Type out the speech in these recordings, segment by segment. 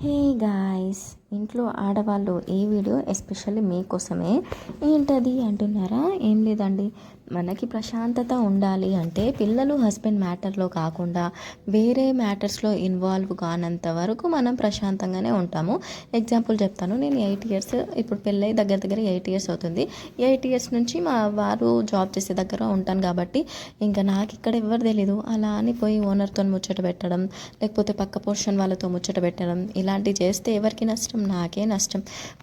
Hey guys, ఇంట్లో ఆడవాళ్ళు ఈ వీడియో ఎస్పెషల్లీ మీకోసమే. ఏంటది అంటున్నారా? ఏం లేదండి, మనకి ప్రశాంతత ఉండాలి అంటే పిల్లలు హస్బెండ్ మ్యాటర్లో కాకుండా వేరే మ్యాటర్స్లో ఇన్వాల్వ్ కానంత వరకు మనం ప్రశాంతంగానే ఉంటాము. ఎగ్జాంపుల్ చెప్తాను. నేను 8 ఇయర్స్, ఇప్పుడు పెళ్ళై దగ్గర దగ్గర 8 ఇయర్స్ అవుతుంది. 8 ఇయర్స్ నుంచి మా వారు జాబ్ చేసే దగ్గర ఉంటాను కాబట్టి ఇంకా నాకు ఇక్కడ ఎవరు తెలీదు. అలా అని పోయి ఓనర్తో ముచ్చట పెట్టడం, లేకపోతే పక్క పోర్షన్ వాళ్ళతో ముచ్చట పెట్టడం, ఇలాంటివి చేస్తే ఎవరికి నష్టం? నాకే నష్టం.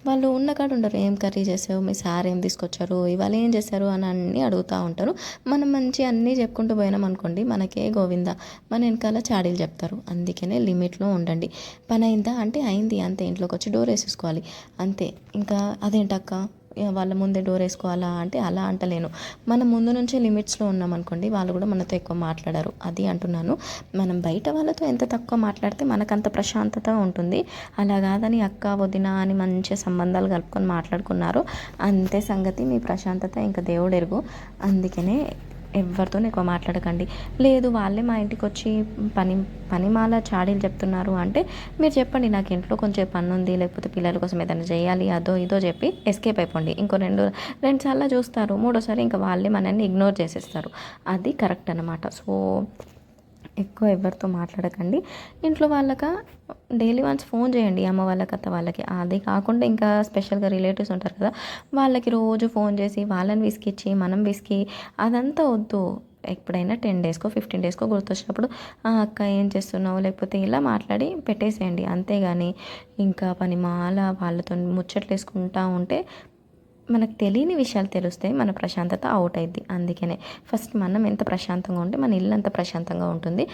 వాళ్ళు ఉన్న కాడ ఉండరు. ఏం కర్రీ చేసావు, మీ సార్ ఏం తీసుకొచ్చారు, ఇవాళ ఏం చేశారు అని అన్నీ అడుగుతూ ఉంటారు. మనం మంచి అన్నీ చెప్పుకుంటూ పోయినాం అనుకోండి, మనకే గోవింద, మన వెనకాల చాడీలు చెప్తారు. అందుకనే లిమిట్లో ఉండండి. పని అయిందా అంటే అయింది అంతే, ఇంట్లోకి వచ్చి డోర్ వేసేసుకోవాలి అంతే. ఇంకా అదేంటక్క వాళ్ళ ముందే డోర్ వేసుకోవాలా అంటే అలా అంటలేను. మనం ముందు నుంచే లిమిట్స్లో ఉన్నాం అనుకోండి, వాళ్ళు కూడా మనతో ఎక్కువ మాట్లాడారు. అది అంటున్నాను. మనం బయట వాళ్ళతో ఎంత తక్కువ మాట్లాడితే మనకంత ప్రశాంతత ఉంటుంది. అలా కాదని అక్క వదిన అని మంచి సంబంధాలు కలుపుకొని మాట్లాడుకున్నారు అంతే సంగతి. మీ ప్రశాంతత ఇంకా దేవుడు ఎరుగు. అందుకనే ఎవరితో ఎక్కువ మాట్లాడకండి. లేదు వాళ్ళే మా ఇంటికి వచ్చి పనిమాల చాడీలు చెప్తున్నారు అంటే మీరు చెప్పండి, నాకు ఇంట్లో కొంచెం పని ఉంది, లేకపోతే పిల్లల కోసం ఏదైనా చేయాలి, అదో ఇదో చెప్పి ఎస్కేప్ అయిపోండి. ఇంకో రెండు సార్లు చూస్తారు, మూడోసారి ఇంకా వాళ్ళే మనల్ని ఇగ్నోర్ చేసేస్తారు. అది కరెక్ట్ అనమాట. సో ఎక్కువ ఎవరితో మాట్లాడకండి. ఇంట్లో వాళ్ళకి డైలీ వన్స్ ఫోన్ చేయండి, అమ్మ వాళ్ళకి అత్త వాళ్ళకి. అది కాకుండా ఇంకా స్పెషల్గా రిలేటివ్స్ ఉంటారు కదా, వాళ్ళకి రోజు ఫోన్ చేసి వాళ్ళని విసిగిచ్చి మనం విసిగి అదంతా వద్దు. ఎప్పుడైనా 10 డేస్కో 15 డేస్కో గుర్తొచ్చినప్పుడు అక్క ఏం చేస్తున్నావు లేకపోతే ఇలా మాట్లాడి పెట్టేసేయండి. అంతేగాని ఇంకా పనిమాల వాళ్ళతో ముచ్చట్లు వేసుకుంటూ ఉంటే మనకు తెలియని విషయాలు తెలుస్తాయి, మన ప్రశాంతత అవుట్ అయింది. అందుకనే ఫస్ట్ మనం ఎంత ప్రశాంతంగా ఉంటే మన ఇల్లు అంత ప్రశాంతంగా ఉంటుంది.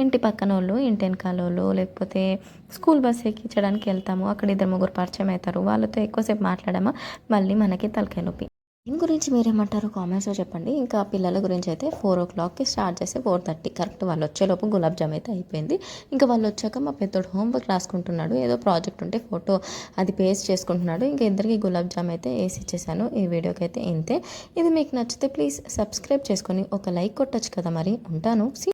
ఇంటి పక్కన వాళ్ళు, ఇంటి వెనకాల వాళ్ళు, లేకపోతే స్కూల్ బస్ ఎక్కించడానికి వెళ్తాము, అక్కడ 2-3 పరిచయం అవుతారు, వాళ్ళతో ఎక్కువసేపు మాట్లాడామా మళ్ళీ మనకి తలకాయ నొప్పి. దీని గురించి మీరేమంటారు కామెంట్స్లో చెప్పండి. ఇంకా పిల్లల గురించి అయితే 4 o'clockకి స్టార్ట్ చేస్తే 4:30 కరెక్ట్ వాళ్ళు వచ్చేలోపు గులాబ్ జామ్ అయితే అయిపోయింది. ఇంకా వాళ్ళు వచ్చాక మా పెద్దోడు హోంవర్క్ రాసుకుంటున్నాడు, ఏదో ప్రాజెక్ట్ ఉంటే ఫోటో అది పేస్ట్ చేసుకుంటున్నాడు. ఇంకా ఇద్దరికి గులాబ్ జామ్ అయితే వేసి ఇచ్చేసాను. ఈ వీడియోకి అయితే ఇంతే. ఇది మీకు నచ్చితే ప్లీజ్ సబ్స్క్రైబ్ చేసుకొని ఒక లైక్ కొట్టచ్చు కదా. మరి ఉంటాను.